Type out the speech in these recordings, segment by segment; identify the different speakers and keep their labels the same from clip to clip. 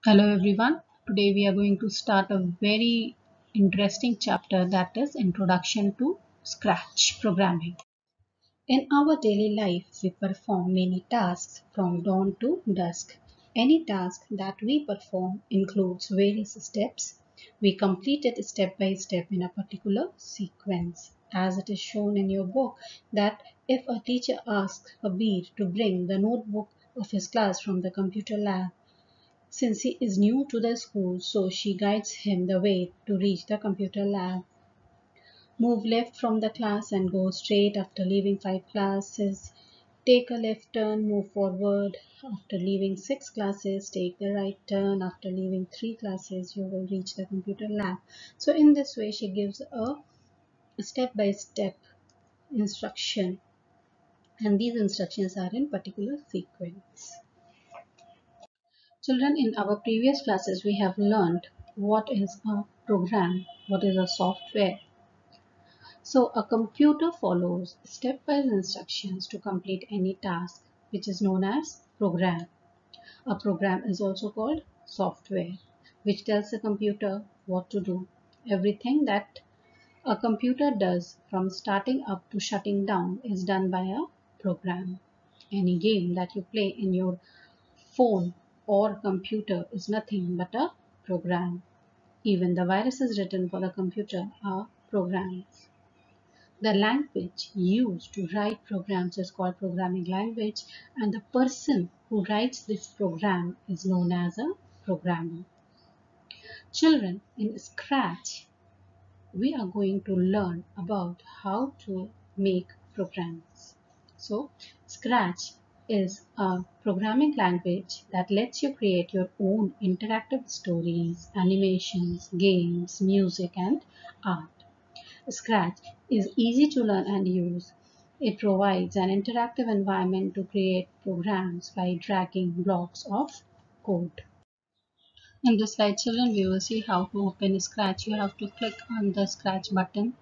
Speaker 1: Hello everyone. Today we are going to start a very interesting chapter, that is Introduction to Scratch Programming. In our daily life, we perform many tasks from dawn to dusk. Any task that we perform includes various steps. We complete it step by step in a particular sequence. As it is shown in your book, that if a teacher asks Kabir to bring the notebook of his class from the computer lab, since he is new to the school, so she guides him the way to reach the computer lab. Move left from the class and go straight after leaving 5 classes. Take a left turn, move forward. After leaving 6 classes, take the right turn. After leaving 3 classes, you will reach the computer lab. So in this way, she gives a step-by-step instruction, and these instructions are in particular sequence. Children, in our previous classes, we have learned what is a program, what is a software. So, a computer follows step-wise instructions to complete any task, which is known as program. A program is also called software, which tells the computer what to do. Everything that a computer does from starting up to shutting down is done by a program. Any game that you play in your phone or computer is nothing but a program. Even the viruses written for the computer are programs. The language used to write programs is called programming language, and the person who writes this program is known as a programmer. Children, in Scratch, we are going to learn about how to make programs. So, Scratch is a programming language that lets you create your own interactive stories, animations, games, music, and art. Scratch is easy to learn and use. It provides an interactive environment to create programs by dragging blocks of code. In this slide, children, we will see how to open Scratch. You have to click on the Scratch button,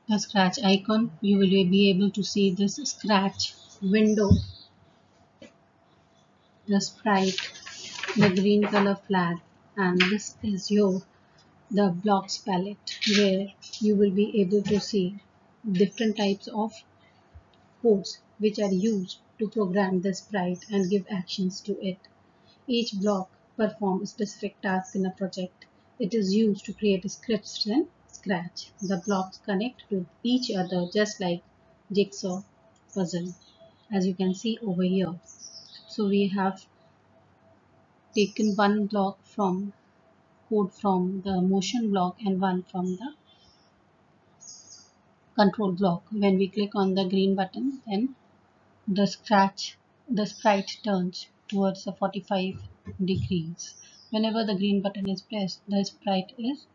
Speaker 1: the Scratch icon. You will be able to see this Scratch window, the sprite, the green color flag, and this is your the blocks palette, where you will be able to see different types of codes which are used to program the sprite and give actions to it. Each block performs a specific task in a project. It is used to create scripts in Scratch. The blocks connect to each other just like jigsaw puzzle, as you can see over here. So we have taken one block from code from the motion block and one from the control block. When we click on the green button, then the sprite turns towards the 45 degrees. Whenever the green button is pressed, the sprite is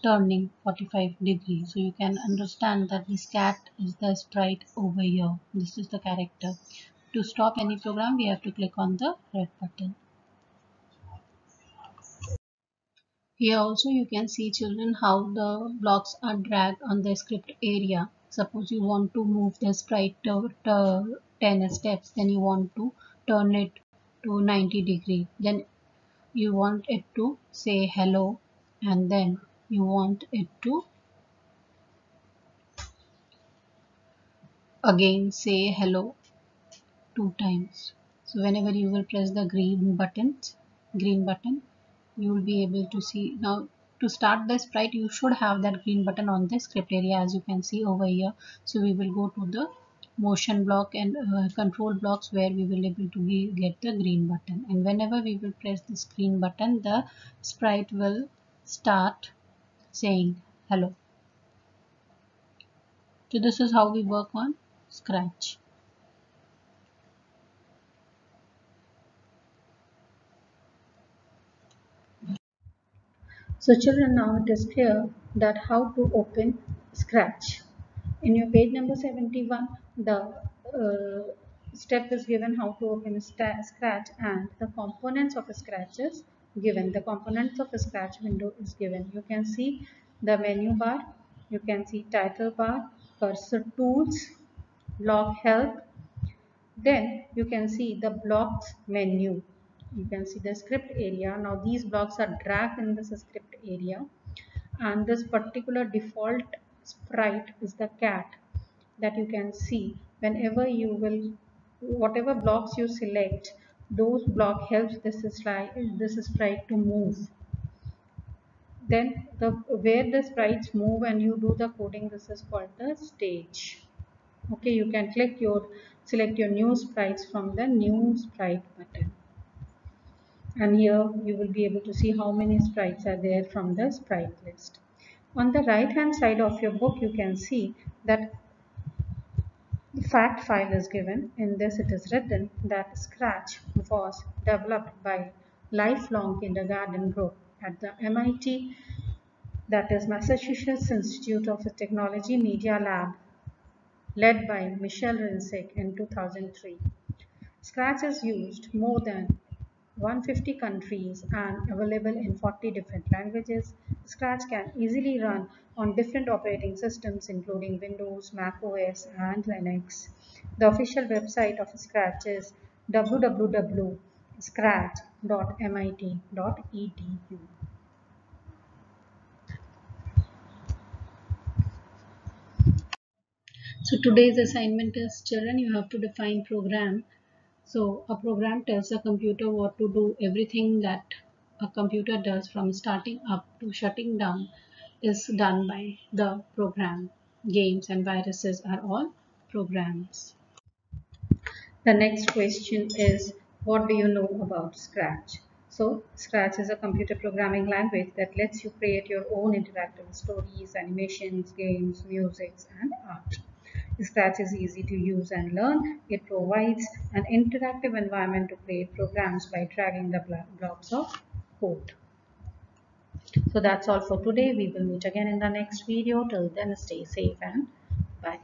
Speaker 1: turning 45 degrees. So you can understand that this cat is the sprite over here. This is the character. To stop any program, we have to click on the red button. Here also you can see, children, how the blocks are dragged on the script area. Suppose you want to move the sprite to 10 steps, then you want to turn it to 90 degree. Then you want it to say hello, and then you want it to again say hello 2 times. So whenever you will press the green button, you will be able to see. Now to start the sprite, you should have that green button on the script area, as you can see over here. So we will go to the motion block and control blocks, where we will able to get the green button, and whenever we will press this green button, the sprite will start saying hello. So this is how we work on Scratch. So children, now it is clear that how to open Scratch. In your page number 71, the step is given how to open Scratch, and the components of a Scratch is given. The components of a Scratch window is given. You can see the menu bar, you can see title bar, cursor tools, block help, then you can see the blocks menu. You can see the script area. Now these blocks are dragged in this script area, and this particular default sprite is the cat that you can see. Whenever you will, whatever blocks you select, those block helps this sprite to move. Then where the sprites move and you do the coding, this is called the stage. Okay, you can select your new sprites from the new sprite button, and here you will be able to see how many sprites are there from the sprite list. On the right hand side of your book, you can see that the fact file is given. In this it is written that Scratch was developed by Lifelong Kindergarten Group at the MIT, that is Massachusetts Institute of Technology Media Lab, led by Michel Rinsick in 2003. Scratch is used more than 150 countries and available in 40 different languages. Scratch can easily run on different operating systems including Windows, Mac OS, and Linux. The official website of Scratch is www.scratch.mit.edu. So today's assignment is, children, you have to define program. So a program tells a computer what to do. Everything that a computer does from starting up to shutting down is done by the program. Games and viruses are all programs. The next question is, what do you know about Scratch? So Scratch is a computer programming language that lets you create your own interactive stories, animations, games, music, and art. Scratch is easy to use and learn. It provides an interactive environment to create programs by dragging the blocks of code. So that's all for today. We will meet again in the next video. Till then, stay safe and bye.